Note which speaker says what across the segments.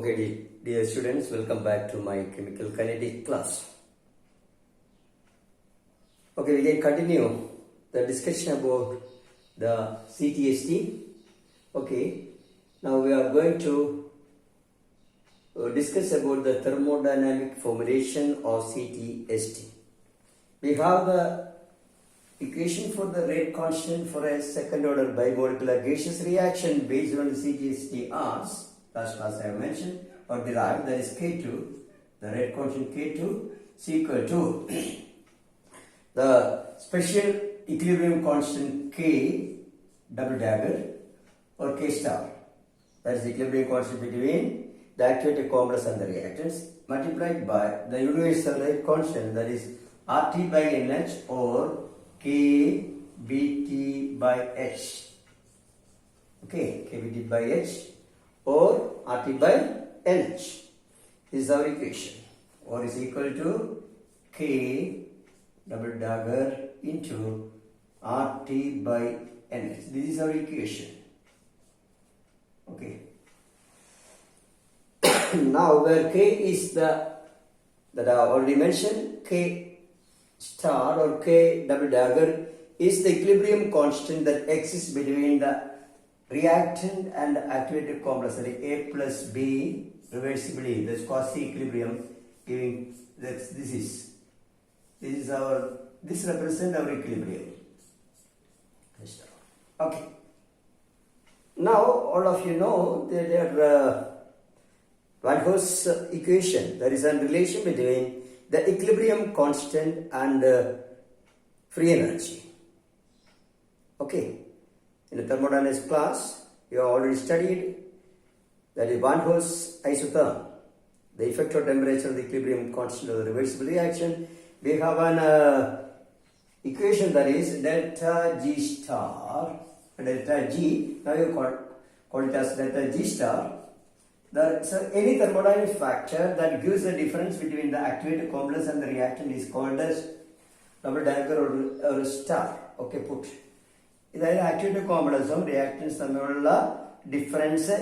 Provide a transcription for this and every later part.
Speaker 1: Okay, dear students, welcome back to my chemical kinetic class. Okay, we can continue the discussion about the CTST. Okay, now we are going to discuss about the thermodynamic formulation of CTST. We have the equation for the rate constant for a second order bimolecular gaseous reaction based on the CTST as last class I have mentioned or derived, that is K2, the rate constant K2 is equal to the special equilibrium constant K double dagger or K star, that is the equilibrium constant between the activated complex and the reactants, multiplied by the universal rate constant, that is RT by NH or K BT by H. Okay, K BT by H or RT by NH. This is our equation, or is equal to K double dagger into RT by NH. This is our equation. Okay. Now where K is that I already mentioned, K star or K double dagger is the equilibrium constant that exists between the reactant and activated complex, that is A plus B reversibly, that's quasi equilibrium, giving that this represents our equilibrium. Okay. Now all of you know that there Van Hoff's equation, there is a relation between the equilibrium constant and free energy. Okay. In the thermodynamics class, you have already studied that is Van Hoff's isotherm, the effective temperature of the equilibrium constant of the reversible reaction. We have an equation that is delta G star, delta G, now you call it as delta G star. So any thermodynamic factor that gives the difference between the activated complex and the reactant is called as double dagger or star. Okay, put. അതായത് activated കോംപ്ലക്സും reactance തമ്മിലുള്ള difference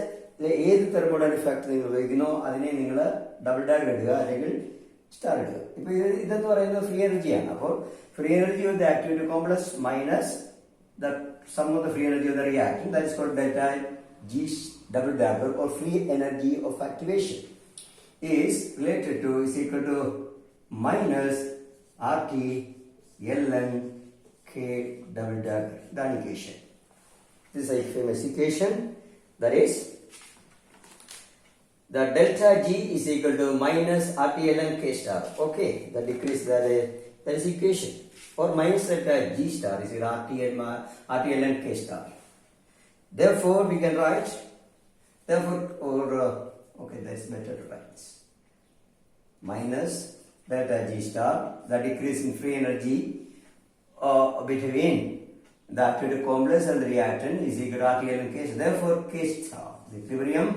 Speaker 1: ഏത് thermodynamic factor നിങ്ങൾ ഉപയോഗിക്കുന്നോ അതിനെ നിങ്ങൾ double ഡാഗ് ഇടുക അല്ലെങ്കിൽ star ഇടുക. ഇപ്പൊ ഇതെന്ന് പറയുന്നത് ഫ്രീ എനർജിയാണ്. അപ്പോൾ free energy of the activated complex minus the sum of the free energy of the reactant, that is called delta G double dagger or free energy of activation is related to is equal to minus RT ln K double dagger. The equation. This is a famous equation, that is the delta G is equal to minus RT ln K star. Okay, the decrease that is equation, or minus delta G star is equal to RT ln K star. Therefore, we can write, okay, that's better to write this. Minus delta G star, the decrease in free energy between the activated complex and the reactant is equal to RT ln K. Therefore, K star, the equilibrium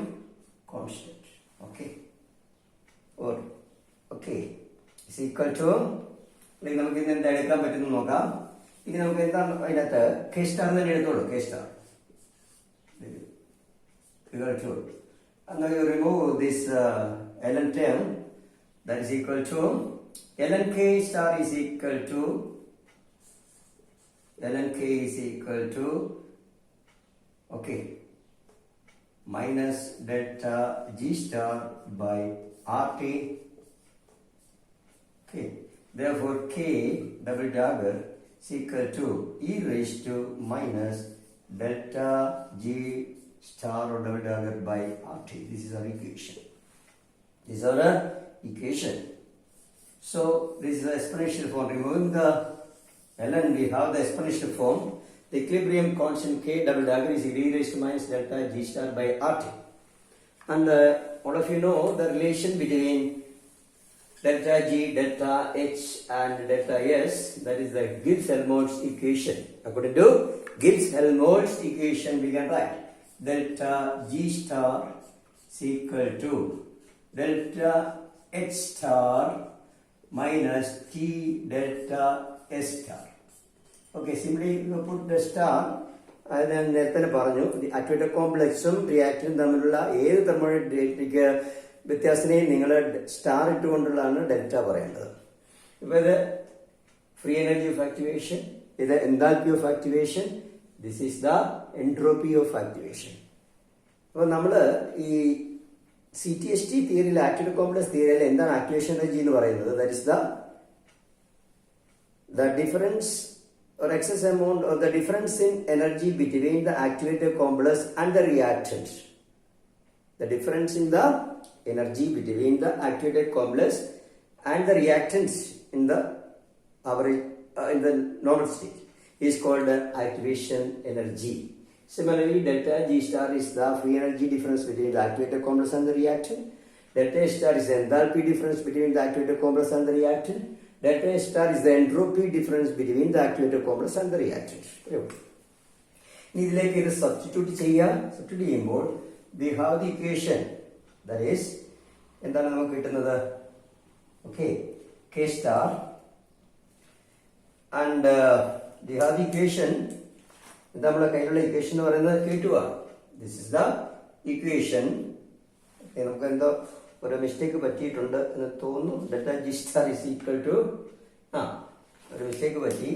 Speaker 1: constant. Okay. Or, okay, is equal to, like നമുക്ക് ഇന്ന് എന്താ എടുക്കാൻ പറ്റുന്നു നോക്കാം. ഇത് നമുക്ക് എന്താണ് അതിനകത്ത് K star തന്നെ എടുത്തോളൂ, K star. And now you remove this ln term, that is equal to ln K star is equal to okay, minus delta G star by RT. Okay, therefore K double dagger is equal to e raised to minus delta G star or double dagger by RT. This is our equation. This is our equation. So this is the exponential form. Removing the ln, we have the exponential form. The equilibrium constant K double dagger is e raised to minus delta G star by RT. And all of you know the relation between delta G, delta H and delta S, that is the Gibbs-Helmholtz equation. According to Gibbs-Helmholtz equation, we can write delta G star is equal to delta H star minus T delta S star. Okay, simply you put the star അത് ഞാൻ നേരത്തെ തന്നെ പറഞ്ഞു, activated കോംപ്ലക്സും റിയാക്ടറും തമ്മിലുള്ള ഏത് thermodynamic വ്യത്യാസത്തിനെയും നിങ്ങൾ star ഇട്ടുകൊണ്ടുള്ളതാണ് delta പറയേണ്ടത്. ഇപ്പൊ ഇത് ഫ്രീ എനർജി ഓഫ് ആക്ടിവേഷൻ, ഇത് enthalpy of activation, this is the entropy of activation. അപ്പൊ നമ്മള് ഈ CTST തിയറിയിൽ, ആക്ടിവേറ്റഡ് കോംപ്ലക്സ് തിയറിയിൽ എന്താണ് ആക്ടിവേഷൻ എനർജി എന്ന് പറയുന്നത്? That is the difference or excess amount or the difference in energy between the activated complex and the reactant. The difference in the energy between the activated complex and the reactants in the average in the normal state is called activation energy. Similarly, delta G star is the free energy difference between the activated complex and the reactant. Delta H star is the enthalpy difference between the activated complex and the reactant. Delta H star is the entropy difference between the activated complex and the reactant. ഇനി ഇതിലേക്ക് ഇത് substitute ചെയ്യുമ്പോൾ we have the equation, that is എന്താണ് നമുക്ക് കിട്ടുന്നത്? Okay, K star, and we have the equation, നമ്മുടെ കയ്യിലുള്ള equation എന്ന് പറയുന്നത് K2 ആണ്. This is the equation. നമുക്ക് എന്തോ ഒരു മിസ്റ്റേക്ക് പറ്റിയിട്ടുണ്ട് എന്ന് തോന്നുന്നു. Delta G star is equal to ഒരു മിസ്റ്റേക്ക് പറ്റി.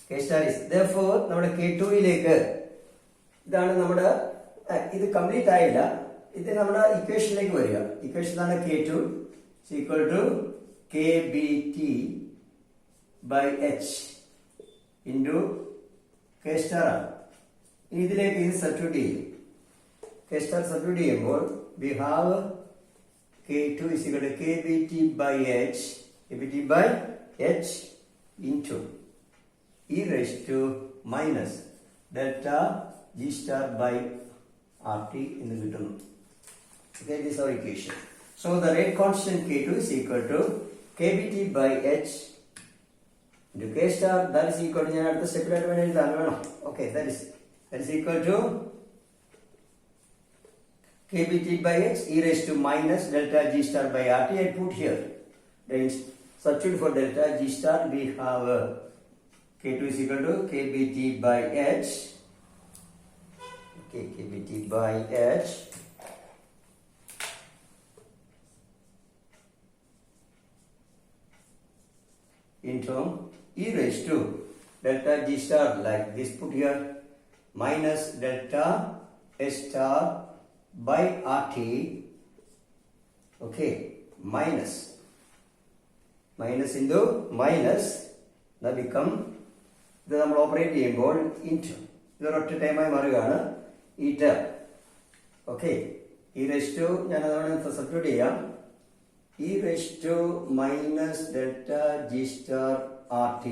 Speaker 1: കെ സ്റ്റാർ ഇസ് therefore നമ്മുടെ K2യിലേക്ക് ഇതാണ് നമ്മുടെ ഇത് കംപ്ലീറ്റ് ആയില്ല. ഇത് നമ്മുടെ ഇക്വേഷനിലേക്ക് വരിക. ഇക്വേഷൻ ആണ് K2 is equal to KBT by H into K star ആണ്. ഇനി ഇതിലേക്ക് ഇത് സബ്സ്റ്റിറ്റ്യൂട്ട് ചെയ്യും. K star സബ്സ്റ്റിറ്റ്യൂട്ട് ചെയ്യുമ്പോൾ we have K2 is equal to KBT by H, KBT by H into e raised to minus delta G star by RT എന്ന് കിട്ടുന്നു. Okay, this is our equation. So the rate constant K2 is equal to KBT by H into K star, that is equal to, ഞാൻ അടുത്ത സ്റ്റെപ്പിലായിട്ട് വേണം എഴുതാൻ വേണം. Okay, that is equal to KBT by H e raised to minus delta G star by RT. I put here. Then substitute for delta G star, we have K2 is equal to KBT by H. Okay, KBT by H into e raised to delta G star, like this put here, minus delta S star by RT. Okay, minus into minus, that become, ഇത് നമ്മൾ operate ചെയ്യുമ്പോൾ into, ഇതൊരൊറ്റ ടൈമായി മാറുകയാണ് ഈ term. Okay, e raise to, ഞാൻ അതോടെ substitute ചെയ്യാം. E raise to minus delta G star RT,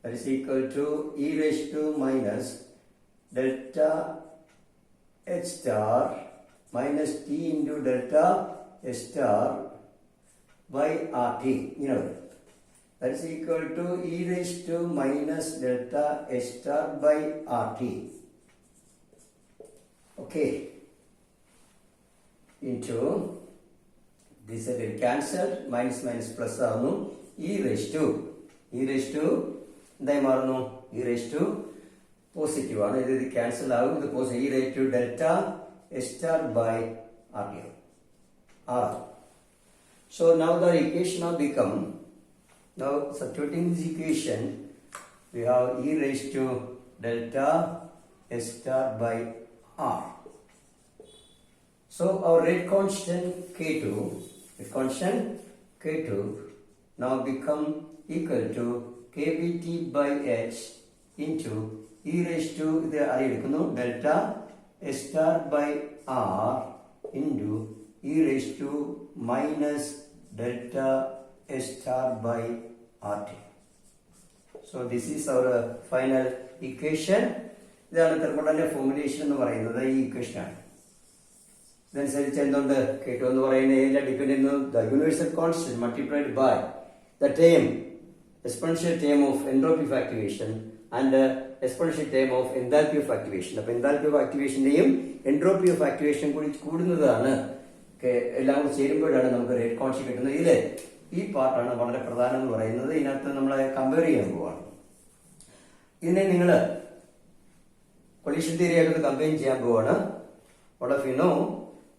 Speaker 1: that is equal to e raised to minus delta H star minus T into delta S star by RT. You know, that is equal to e raised to minus delta S star by RT. Okay, into this will cancel, minus minus plus ആവുന്നു. e raised to എന്തായി മാറുന്നു? e raised to positive ആണ്. ഇത് cancel ആകും. ഇത് positive, e raised to delta S star by RT. So now the equation now become, now substituting this equation, we have e raised to delta S star by R. So our rate constant K2 now become equal to KBT by H into e raised to, ഇത് അറിയെടുക്കുന്നു, delta S star by R into e raised to minus delta S star by RT. So this is our final equation. ഇതാണ് thermodynamic formulation എന്ന് പറയുന്നത്, ഈ equation ആണ്. ഇതനുസരിച്ച് എന്തുണ്ട്? K2 എന്ന് പറയുന്ന ഏരിയ ഡിപെൻഡ് ചെയ്യുന്നത് the universal constant multiplied by the term, exponential term of entropy of activation and exponential term of enthalpy of activation. അപ്പോൾ enthalpy of activationന്റെയും entropy of activation കൂടി കൂടുന്നതാണ്, എല്ലാം കൂടി ചേരുമ്പോഴാണ് നമുക്ക് റേറ്റ് കോൺസ്റ്റന്റ് കിട്ടുന്നത്. ഇതിലെ ഈ പാർട്ടാണ് വളരെ പ്രധാനം എന്ന് പറയുന്നത്. ഇതിനകത്ത് നമ്മളെ കമ്പയർ ചെയ്യാൻ പോവാണ്. ഇതിനെ നിങ്ങൾ കൊളീഷൻ തിയറി ആയിട്ട് കമ്പൈൻ ചെയ്യാൻ പോവാണ്. All of you know,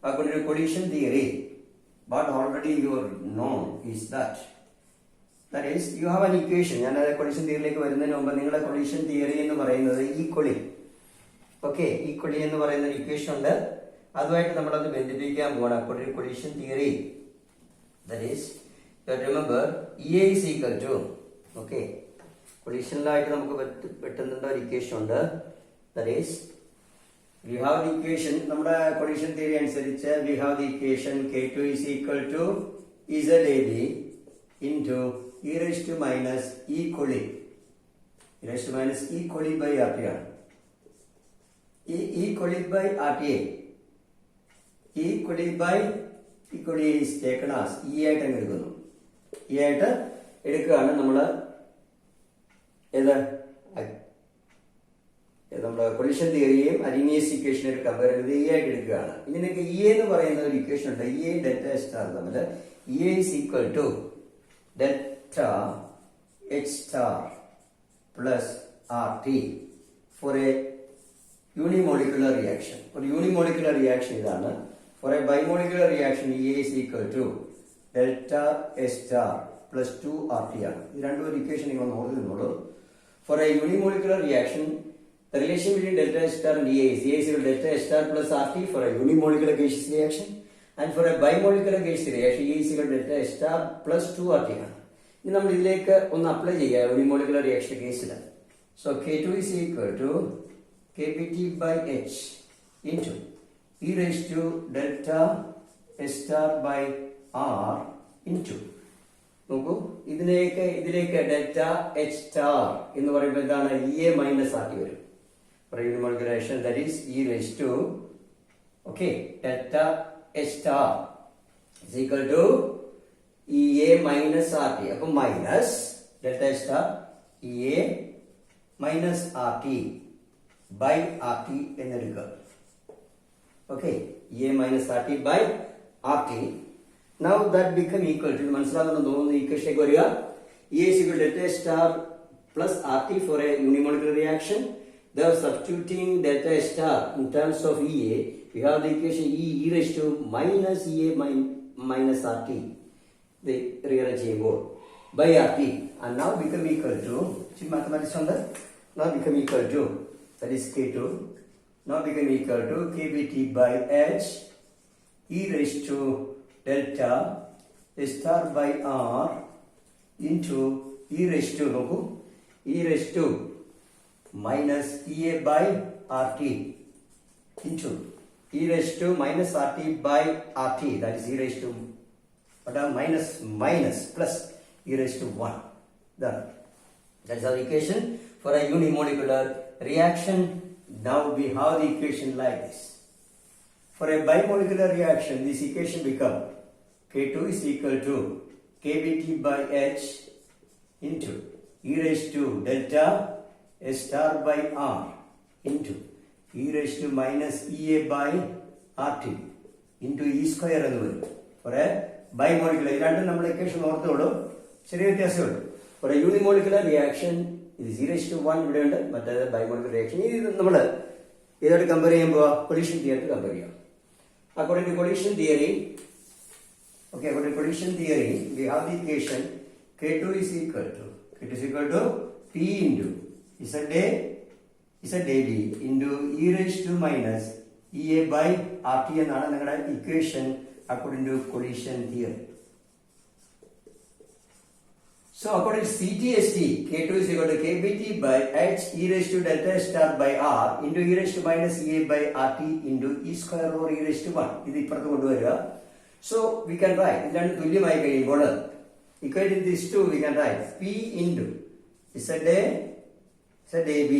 Speaker 1: according to collision theory, what already you know is that is you have an equation. ഞാൻ കൊളീഷൻ തിയറിയിലേക്ക് വരുന്നതിന് മുമ്പ് നിങ്ങളുടെ കൊളീഷൻ തിയറി എന്ന് പറയുന്നത് ഈക്വളി, ഓക്കെ, ഈക്വളി എന്ന് പറയുന്ന ഒരു ഇക്വേഷൻ ഉണ്ട്. അതുമായിട്ട് നമ്മളത് ബന്ധിപ്പിക്കാൻ പോവാണ്. according to collision theory, that is remember EA is equal to, okay, കൊളീഷനിലായിട്ട് നമുക്ക് പറ്റുന്ന ഒരു ഇക്വേഷൻ ഉണ്ട്. that is we have the equation, നമ്മുടെ collision theory അനുസരിച്ച് we have the equation K2 is equal to ZAB into e raised to minus e coli, e raised to minus e coli by RT ആണ്. e coli by RTA, e coli by e coli is taken as e ആയിട്ട് അങ്ങ് എടുക്കുന്നു. e ആയിട്ട് എടുക്കുകയാണ് നമ്മൾ. നമ്മുടെ collision തിയറിയും Arrhenius ഇക്വേഷനും കമ്പയർ ചെയ്ത് ഇ ആയിട്ട് എടുക്കുകയാണ്. ഇതിനൊക്കെ ഇ എന്ന് പറയുന്ന ഒരു ഇക്വേഷൻ ഉണ്ട്. ഇ ഡെൽറ്റ സ്റ്റാർ തമ്മിൽ E is equal to delta H star plus R T for a unimolecular reaction. ഒരു യൂണിമോളിക്കുലർ റിയാക്ഷൻ ഇതാണ്. For a bimolecular reaction E is equal to delta H star plus 2 R T ആണ്. ഇത് രണ്ടും ഒരു equation നിങ്ങൾ നോക്കുന്നുള്ളൂ. For a unimolecular reaction the relation between delta H star and EA is equal to delta H star plus RT for a unimolecular gaseous reaction, and for a bimolecular gaseous reaction E is equal to delta H star plus 2 RT ആണ്. ഇനി നമ്മൾ ഇതിലേക്ക് ഒന്ന് apply ചെയ്യുക unimolecular reaction കേസിൽ. So K2 is equal to KBT by H into e raised to delta H star by R into, നോക്കൂ, ഇതിലേക്ക് delta H star എന്ന് പറയുമ്പോൾ എന്താണ്, EA മൈനസ് RT വരും. For unimolecular reaction, that is e raised to, okay, delta H star is equal to EA minus RT. അപ്പോൾ minus delta H star EA minus RT by RT എന്നെടുക്കുക. Okay, EA minus RT by RT. Now that become equal to, മനസ്സിലാകുന്ന തോന്നുന്നു ഇക്വേഷനിലേക്ക് വരിക. EA is equal to delta H star plus RT for a unimolecular reaction. Thus substituting delta H star in terms of EA, we have the equation E raised to minus EA minus RT, the rearrange ചെയ്യുമ്പോൾ by RT, and now become equal to, mathematics on that, now become equal to, that is K2, now become equal to KBT by H E raised to delta H star by R into E raised to, നോക്കൂ, E raised to minus EA by RT into e raised to minus RT by RT, that is e raised to minus plus e raised to 1. Done. That is our equation for a unimolecular reaction. Now we have the equation like this. For a bimolecular reaction, this equation become K2 is equal to KBT by H into e raised to delta H star by R into e raised to minus EA by RT into e square എന്ന് വരും. For a bimolecular, ഇത് രണ്ടും നമ്മൾ equation ഓർത്തോളൂ, ചെറിയ വ്യത്യാസമേ ഉള്ളൂ. For a unimolecular reaction ഇത് e raised to 1 ഇവിടെ ഉണ്ട്, മറ്റേത് bimolecular reaction. ഇത് നമ്മൾ ഇതായിട്ട് കമ്പയർ ചെയ്യുമ്പോൾ കൊളീഷൻ തിയറി കമ്പയർ ചെയ്യാം. According to collision theory, okay, according to collision theory, we have the equation K2 is equal to P into ZAB into e raised to minus EA by RT എന്നാണ് നിങ്ങളുടെ equation according to collision theory. So according to CTST, K2 is equal to KBT by H e raised to delta star by R into e raised to minus EA by RT into e square over e raised to 1. ഇത് ഇപ്പുറത്ത് കൊണ്ടുവരിക. So we can write, ഇത് രണ്ടും തുല്യമായി കഴിയുമ്പോൾ equating these two we can write P into ZAB.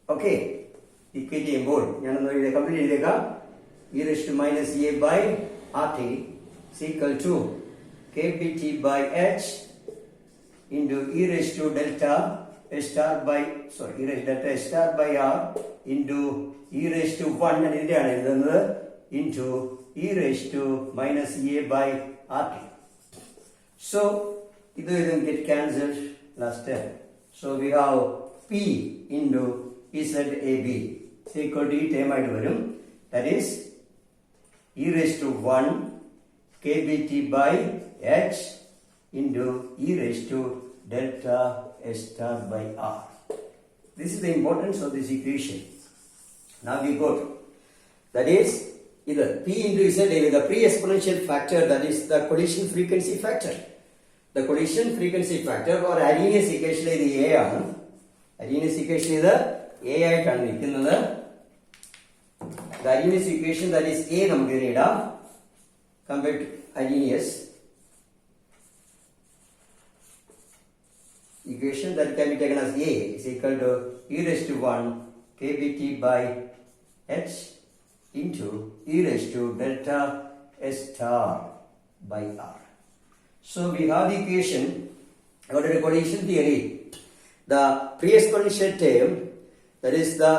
Speaker 1: Okay, equate ചെയ്യുമ്പോൾ ഞാനൊന്ന് complete ചെയ്തേക്കാം. e raised to minus EA by RT is equal to KBT by H into e raised to delta H star by, sorry, e raised delta H star by R into e raised to 1 and ഇതിന്റെയാണ് എഴുതുന്നത് into e raised to minus EA by RT. So, ഇത് get cancelled last time. So we have P into ZAB is equal to term ആയിട്ട് വരും. That is e raised to 1 kBT by H into e raised to delta S star by R. This is the importance of this equation. Now we go to, that is either P into ZAB, the pre-exponential factor, that is the collision frequency factor. The collision frequency factor or Arrhenius equation is A ആണ്. Arrhenius equation is A ആയിട്ടാണ് നിൽക്കുന്നത്. The Arrhenius equation, that is A നമുക്ക് ഇതിനെ ഇടാം. Compared to Arrhenius equation, that can be taken as A is equal to e raised to 1 kBT by H into e raised to delta S star by R. So we have the equation about the collision theory. The pre-exponential term, that is the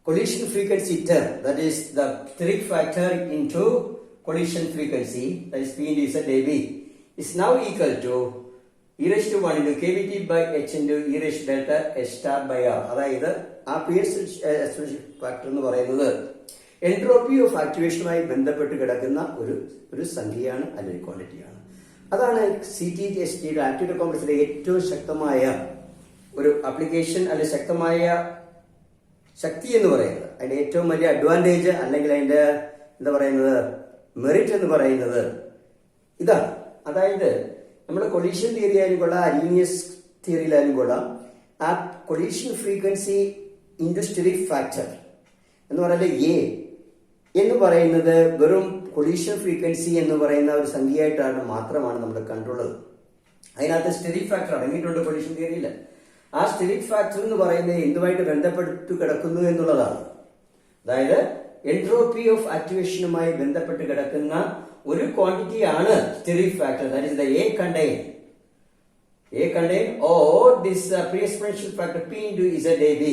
Speaker 1: collision frequency term, that is the steric factor into collision frequency, that is P into ZAB, is now equal to e raised to 1 into kBT by H into e raised to delta S star by R. അതായത് ആ pre-exponential factor എന്ന് പറയുന്നത് entropy of ആക്ടിവേഷനുമായി ബന്ധപ്പെട്ട് കിടക്കുന്ന ഒരു സംഖ്യയാണ് അല്ലെങ്കിൽ ക്വാണ്ടിറ്റിയാണ്. അതാണ് CTST ആക്ടിവേറ്റഡ് കോംപ്ലക്സിലെ ഏറ്റവും ശക്തമായ ഒരു ആപ്ലിക്കേഷൻ അല്ലെങ്കിൽ ശക്തമായ ശക്തി എന്ന് പറയുന്നത്. അതിന്റെ ഏറ്റവും വലിയ അഡ്വാൻറ്റേജ് അല്ലെങ്കിൽ അതിന്റെ എന്താ പറയുന്നത് മെറിറ്റ് എന്ന് പറയുന്നത് ഇതാണ്. അതായത് നമ്മുടെ കൊളീഷൻ തിയറി ആയാലും കൊള്ളാം, അരീനിയസ് തിയറിയിലായാലും കൊള്ളാം, ആ collision frequency into steric factor എന്ന് പറയുന്നത് എ എന്ന് പറയുന്നത് വെറും കൊളീഷൻ ഫ്രീക്വൻസി എന്ന് പറയുന്ന ഒരു സംഖ്യയായിട്ടാണ് മാത്രമാണ് നമ്മുടെ കണ്ടുള്ളത്. അതിനകത്ത് സ്റ്റെറിക് ഫാക്ടർ അടങ്ങിയിട്ടുണ്ട് കൊളീഷൻ തിയറിയിൽ. ആ സ്റ്റെറിക് ഫാക്ടർ എന്ന് പറയുന്നത് എന്തുമായിട്ട് ബന്ധപ്പെട്ട് കിടക്കുന്നു എന്നുള്ളതാണ്. അതായത് എൻട്രോപ്പി ഓഫ് ആക്ടിവേഷനുമായി ബന്ധപ്പെട്ട് കിടക്കുന്ന ഒരു ക്വാണ്ടിറ്റിയാണ് steric factor. That is the A contain or this pre-exponential factor P into ZAB.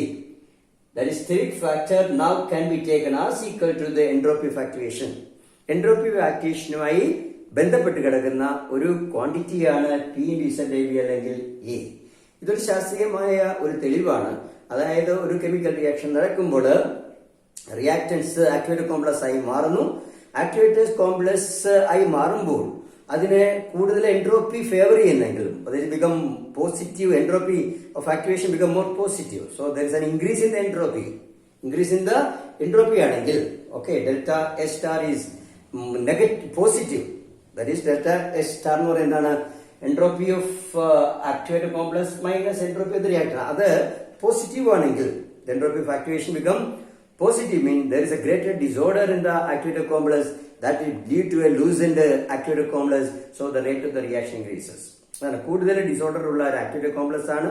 Speaker 1: That is steric factor now can be taken as equal to the entropy of activation. Entropy of activationുമായി ബന്ധപ്പെട്ട് കിടക്കുന്ന ഒരു ക്വാണ്ടിറ്റിയാണ് P into ZAB അല്ലെങ്കിൽ A. ഇതൊരു ശാസ്ത്രീയമായ ഒരു തെളിവാണ്. അതായത് ഒരു കെമിക്കൽ റിയാക്ഷൻ നടക്കുമ്പോൾ റിയാക്ടൻസ് ആക്ടിവേറ്റഡ് കോംപ്ലക്സ് ആയി മാറുന്നു. ആക്ടിവേറ്റഡ് കോംപ്ലക്സ് ആയി മാറുമ്പോൾ അതിനെ കൂടുതൽ എൻട്രോപ്പി ഫേവർ ചെയ്യുന്നെങ്കിലും അതായത് become positive, entropy of activation become more positive. So there is an increase in the entropy. Increase in the entropy ആണെങ്കിൽ okay delta S star is negative positive. That is delta S star എന്ന് പറയുന്നതാണ് entropy of activated complex minus entropy of the reactor. അത് positive ആണെങ്കിൽ entropy of activation become positive, means there is a greater disorder in the activated complex that will lead to a loosened activated complex, so the rate of the reaction increases. കൂടുതൽ disorder ഉള്ള ഒരു activated complex ആണ്.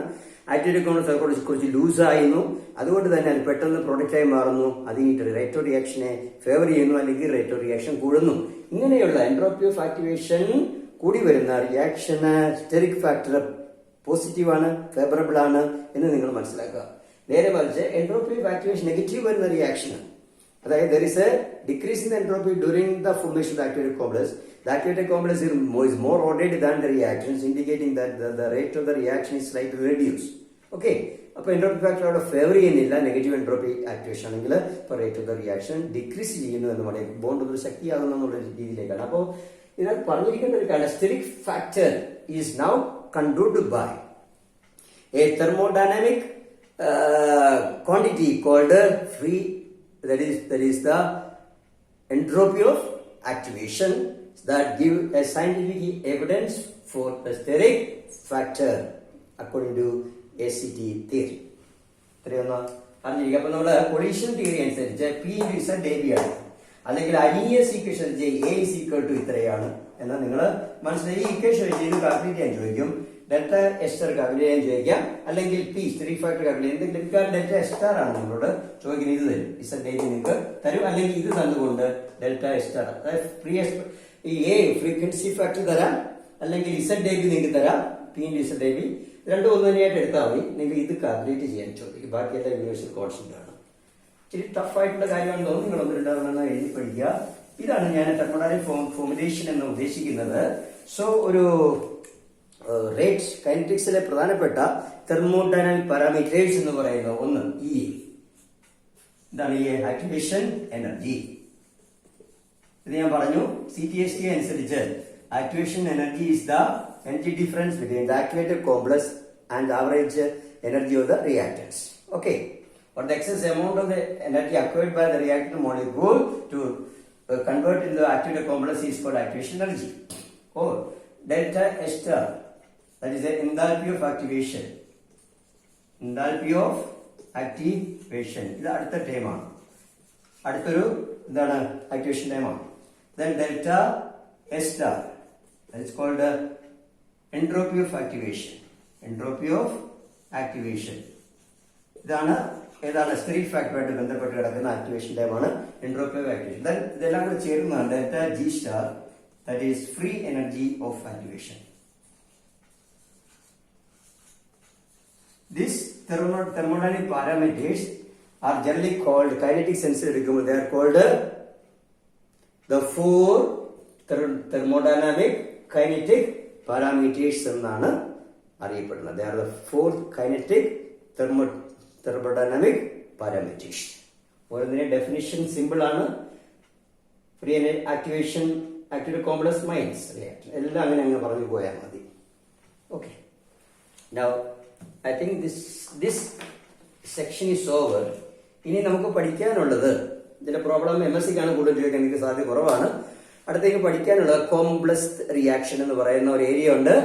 Speaker 1: Activated complex കുറച്ച് loose ആയിരുന്നു, അതുകൊണ്ട് തന്നെ അത് പെട്ടെന്ന് പ്രൊഡക്റ്റ് ആയി മാറുന്നു. അത് ഈ റേറ്റ് ഓഫ് റിയാക്ഷനെ ഫേവർ ചെയ്യുന്നു, അല്ലെങ്കിൽ റേറ്റ് ഓഫ് റിയാക്ഷൻ കൂടുന്നു. ഇങ്ങനെയുള്ള എൻട്രോപ്പി ഓഫ് ആക്ടിവേഷൻ കൂടി വരുന്ന റിയാക്ഷന് സ്റ്റെറിക് ഫാക്ടർ പോസിറ്റീവ് ആണ്, ഫേവറബിൾ ആണ് എന്ന് നിങ്ങൾ മനസ്സിലാക്കുക. നേരെ മറിച്ച് എൻട്രോപ്പി ഓഫ് ആക്ടിവേഷൻ നെഗറ്റീവ് വരുന്ന റിയാക്ഷൻ, അതായത് there is a decrease in the entropy during the formation of the activated complex. The activated complex is more ordered than the reactions, indicating that the rate of the reaction is slightly reduced. Okay, അപ്പോൾ entropy factor അവിടെ favour ചെയ്യുന്നില്ല. Negative entropy activation ആണെങ്കിൽ ഇപ്പോൾ rate of the reaction decrease ചെയ്യുന്നു എന്ന് പറയുന്നത് bond ഒരു ശക്തിയാകുന്നു എന്നുള്ള രീതിയിലേക്കാണ്. അപ്പോൾ ഇതിനകത്ത് പറഞ്ഞിരിക്കുന്ന ഒരു കാര്യം steric factor is now controlled by a thermodynamic quantity called free, that is the entropy of activation, that give a scientific evidence for the steric factor according to ACT theory. ഇത്രയൊന്ന് അറിഞ്ഞിരിക്കുക. അപ്പൊ നമ്മള് കൊളീഷൻ തിയറി അനുസരിച്ച് P into ZAB ആണ്, അല്ലെങ്കിൽ Arrhenius equation A is equal to ഇത്രയാണ് എന്നാൽ നിങ്ങൾ മനസ്സിലായി. ഈ ഇക്വേഷൻ വെച്ച് ഇത് കാൽക്കുലേറ്റ് ചെയ്യാൻ ചോദിക്കും. ഡെൽറ്റ എസ്റ്റർ കാൽക്കുലേറ്റ് ചെയ്യാൻ ചോദിക്കാം, അല്ലെങ്കിൽ പി സ്റ്റെറിക് ഫാക്ടർ കാൽക്കുലേറ്റ് ചെയ്യാൻ. എന്തെങ്കിലും ഡെൽറ്റ എസ്റ്റർ ആണ് നമ്മളോട് ചോദിക്കുന്നത്, ഇത് തരും, ZAB നിങ്ങൾക്ക് തരും. അല്ലെങ്കിൽ ഇത് തന്നുകൊണ്ട് ഡെൽറ്റ എസ്റ്റർ ഈ A ഫ്രീക്വൻസി ഫാക്ടർ തരാം, അല്ലെങ്കിൽ ZAB നിങ്ങൾക്ക് തരാം. P into ZAB രണ്ടും ഒന്ന് തന്നെയായിട്ട് എടുത്താൽ മതി. നിങ്ങൾ ഇത് കാൽക്കുലേറ്റ് ചെയ്യാൻ ചോദിക്കും. ബാക്കിയെല്ലാം യൂണിവേഴ്സൽ കോൺസ്റ്റന്റ് ആണ്. ഇച്ചിരി ടഫായിട്ടുള്ള കാര്യമാണെന്ന് തോന്നുന്നു. നിങ്ങൾ ഒന്ന് രണ്ടാമതെന്ന് എഴുതി പഠിക്കുക. ഇതാണ് ഞാൻ തെർമോഡൈനാമിക് ഫോർമുലേഷൻ എന്ന് ഉദ്ദേശിക്കുന്നത്. സോ ഒരു റേറ്റ് കൈനറ്റിക്സിലെ പ്രധാനപ്പെട്ട തെർമോഡൈനാമിക് പാരാമീറ്റേഴ്സ് എന്ന് പറയുന്ന ഒന്ന് ഇ. ഇതാണ് ഈ ആക്ടിവേഷൻ എനർജി. ഇത് ഞാൻ പറഞ്ഞു CTST അനുസരിച്ച് activation energy is the energy difference between the activated complex and the average energy of the reactants. Okay, or the excess amount of the energy acquired by the reactant molecule to convert into the activated complex is called activation energy. Or delta S star, that is the enthalpy of activation. Enthalpy of activation. ഇത് അടുത്ത ടൈമാണ്, അടുത്തൊരു എന്താണ് activation ടൈമാണ്. Then delta S star, that is called entropy of activation. Entropy of activation. ഇതാണ് ഏതാണ് spirit ഫാക്ടറുമായിട്ട് ബന്ധപ്പെട്ട് കിടക്കുന്ന ആക്ടിവേഷൻ ടൈമാണ് എൻട്രോപ്പി ഓഫ് ആക്ടിവേഷൻ. ദെൻ ഇതെല്ലാം കൂടെ ചേരുന്നതാണ് delta G star, that is free energy of activation. These thermodynamic parameters are generally called kinetic sense എടുക്കുമ്പോൾ they are called the four thermodynamic kinetic parameters എന്നാണ് അറിയപ്പെടുന്നത്. They are the four kinetic thermodynamic parameters. ഓരോന്നിന്റെ definition simple ആണ്. Free activation, activated complex, minus reaction, എല്ലാം അങ്ങനെ പറഞ്ഞു പോയാൽ മതി. Okay, now I think this section is over. ഇനി നമുക്ക് പഠിക്കാനുള്ളത്, ഇതിന്റെ പ്രോബ്ലം MSCക്കാണ് കൂടുതൽ ചോദിക്കാൻ എനിക്ക് സാധ്യത കുറവാണ്. അടുത്തേക്ക് പഠിക്കാനുള്ളത് കോംപ്ലക്സ് റിയാക്ഷൻ എന്ന് പറയുന്ന ഒരു ഏരിയ ഉണ്ട്.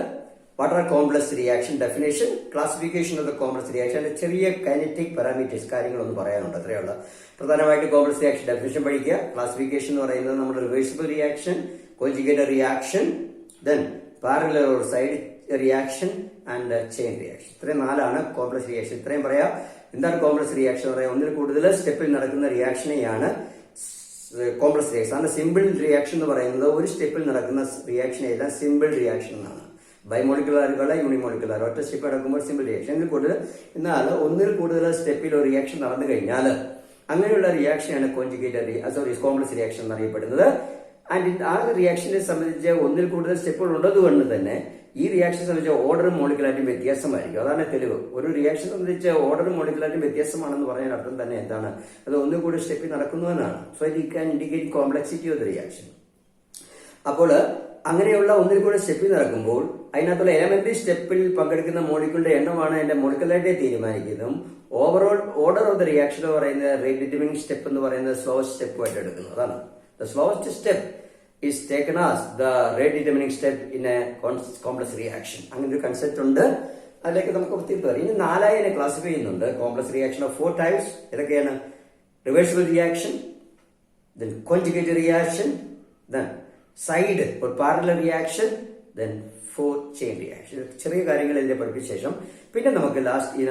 Speaker 1: What are complex reaction, definition, classification of the complex reaction, ചെറിയ കൈനറ്റിക് പാരാമീറ്റേഴ്സ് കാര്യങ്ങളൊന്നും പറയാനുണ്ട്. അത്രയുള്ള പ്രധാനമായിട്ട് കോംപ്ലക്സ് റിയാക്ഷൻ ഡെഫിനേഷൻ പഠിക്കുക. ക്ലാസിഫിക്കേഷൻ എന്ന് പറയുന്നത് നമ്മുടെ reversible reaction, conjugated reaction, then parallel or side reaction and chain reaction. ഇത്രയും 4ആണ് കോംപ്ലക്സ് റിയാക്ഷൻ. ഇത്രയും പറയാം. എന്താണ് കോംപ്ലക്സ് റിയാക്ഷൻ എന്ന് പറയാം? ഒന്നിൽ കൂടുതൽ സ്റ്റെപ്പിൽ നടക്കുന്ന റിയാക്ഷനെയാണ് കോംപ്ലക്സ് റിയാക്ഷൻ. ആണ് സിമ്പിൾ റിയാക്ഷൻ എന്ന് പറയുന്നത് ഒരു സ്റ്റെപ്പിൽ നടക്കുന്ന റിയാക്ഷൻ എല്ലാം സിമ്പിൾ റിയാക്ഷൻ എന്നാണ്. ബൈമോളിക്കുലാറുകളെ യൂണിമോളിക്കുലാർ ഒറ്റ സ്റ്റെപ്പ് നടക്കുമ്പോൾ സിമ്പിൾ റിയാക്ഷൻ. എന്നാൽ ഒന്നിൽ കൂടുതൽ സ്റ്റെപ്പിൽ ഒരു റിയാക്ഷൻ നടന്നു കഴിഞ്ഞാൽ അങ്ങനെയുള്ള റിയാക്ഷനാണ് കോംപ്ലക്സ് റിയാക്ഷൻ എന്നറിയപ്പെടുന്നത്. ആൻഡ് ആ റിയാക്ഷനെ സംബന്ധിച്ച് ഒന്നിൽ കൂടുതൽ സ്റ്റെപ്പുകൾ ഉള്ളതുകൊണ്ട് തന്നെ ഈ റിയാക്ഷനെ സംബന്ധിച്ച് ഓർഡറും മോളിക്കുലാരിറ്റിയും വ്യത്യാസമായിരിക്കും. അതാണ് തെളിവ്. ഒരു റിയാക്ഷൻ സംബന്ധിച്ച് ഓർഡറും മോളിക്കുലാരിറ്റിയും വ്യത്യാസമാണെന്ന് പറയാൻ അർത്ഥം തന്നെ എന്താണ്? അത് ഒന്നിൽ കൂടുതൽ സ്റ്റെപ്പിൽ നടക്കുന്നതെന്നാണ്. So it can indicate complexity of the reaction. അപ്പോൾ അങ്ങനെയുള്ള ഒന്നിൽ കൂടെ സ്റ്റെപ്പിൽ നടക്കുമ്പോൾ അതിനകത്തുള്ള എലമെന്ററി സ്റ്റെപ്പിൽ പങ്കെടുക്കുന്ന മോളിക്യൂളിന്റെ എണ്ണമാണ് എന്റെ മോളിക്കുലാരിറ്റിയെ തീരുമാനിക്കുന്നതും overall order of the reaction എന്ന് പറയുന്നത് റേറ്റ് ഡിറ്റർമിനിങ് സ്റ്റെപ്പ് എന്ന് പറയുന്നത് സ്ലോവസ്റ്റ് സ്റ്റെപ്പുമായിട്ട് എടുക്കുന്നത്. അതാണ് the slowest step is taken as the rate determining step in a complex reaction. അങ്ങനെ ഒരു കൺസെപ്റ്റ് ഉണ്ട്. അതിലേക്ക് നമുക്ക് തീർച്ചയായും ഇനി 4 ക്ലാസിഫൈ ചെയ്യുന്നുണ്ട്. Complex reaction of 4 types. ഏതൊക്കെയാണ്? Reversible reaction, then conjugate reaction, then side or parallel reaction, then 4 chain reaction. ചെറിയ കാര്യങ്ങൾ ഇതിനെ പഠിപ്പിച്ച ശേഷം പിന്നെ നമുക്ക് ലാസ്റ്റ്